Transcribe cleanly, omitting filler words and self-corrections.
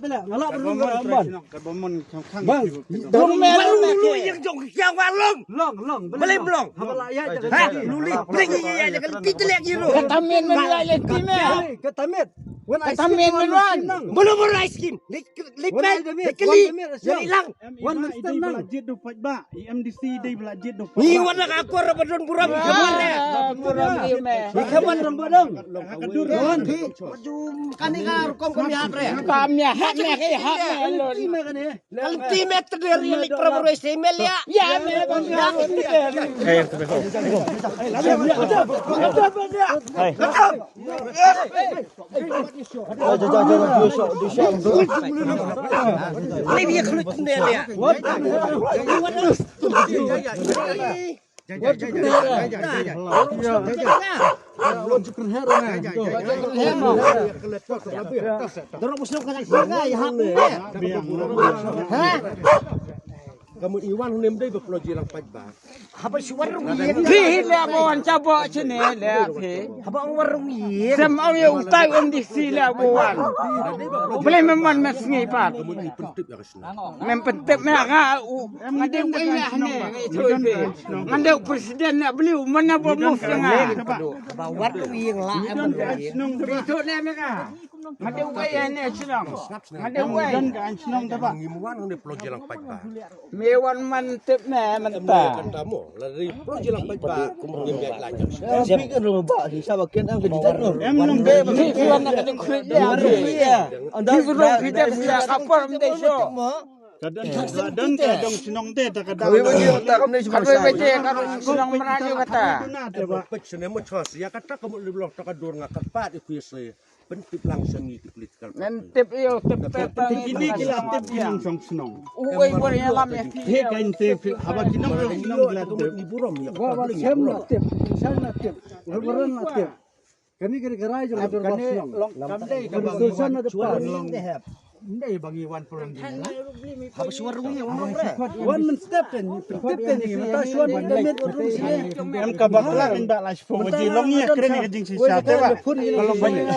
ไปแล้วงาลอกมันบ่อนกับบ่มันข้างๆ ลงแม่ลงยังจงยังว่าลง ล่อง ไม่เล่นลง ทำอะไรยะจะ ฮะลูลี่เล่นยังไงจะกันตีตะเล็กอยู่ กระทำเมียนมันไรเล่นที่แม่ ก็ตาเม็ดวันไอ้ ทำเมียนมันว่า บุรุษไรสกิมเล็กแม่เล็กกะลียังลัง วันมันเต็มนั่งจิตดูปัจบ้า EMDC ได้บลาจิตดู นี่วันละaku rabadun buram kaman ya กูรำดีแม่ นี่แค่วันรำบดง kadur kan ki maju kani ka rukom kami hatre ตามเนี่ยฮักแม่ให้ฮักแม่เลย ที่แม่กันนี่ alti meter dari lik prabowo semel ya อย่าแม่บางอย่าง ini dia kelut sendiri ya Kamu Iwan hunem dai berproji lang pajba. apa suwarung yin พี่แล้วบอนจะบ่ชneแล้วพี่ apa warung yin สมเอาอยู่ใต้องค์ดิสีแล้วบวนเปลมันมาสงีปัด Kamu ni pentip ya kesna. มันเป็นเต็มแม่กะมันเด็กไอ้แม่เนี่ยไอ้ช่วยพี่มันเด็กประธานเนี่ยบลิวมันน่ะบ่มุฟยังไง apa warung yin lah emang yin พี่โทษแน่มั้ยกะมันเด็กไอ้เนี่ยชิลองมันเด็กไอ้ dan kan senang dapat Ngimuan hunem proji lang pajba. มีวันมันเต็มแม่มันตา Kantamu lari proji lang pajba. Kumrem ya lajang. tapi kan robak di sabaken am ke ditan nur Emangพี่วันนั้นก็คุยได้พี่พี่รู้พี่จะเสียขับปอมได้โช kadang senang teh tak kadang Kalau baca kalau senang merayu kata. Pej senem mo chos ya kata kamu liblok takadur ngakat pat ikuise. Pentip lang semi political. Mentip iyo tip ini kila tip yang senang Uwe boleh lam ya. he kain tip haba kinang senang gila tip Ni buram ya. sem natip sel natip waran natip kami kira gerai jo adur senang kamdai susan ada pas ndai bagi wan pulang gila apa suwarung yin wan men step ten ni mata suan damit urun sini em kabakla kan bak las fomo ji long ya keren ni jing sisa te ba kalau banyak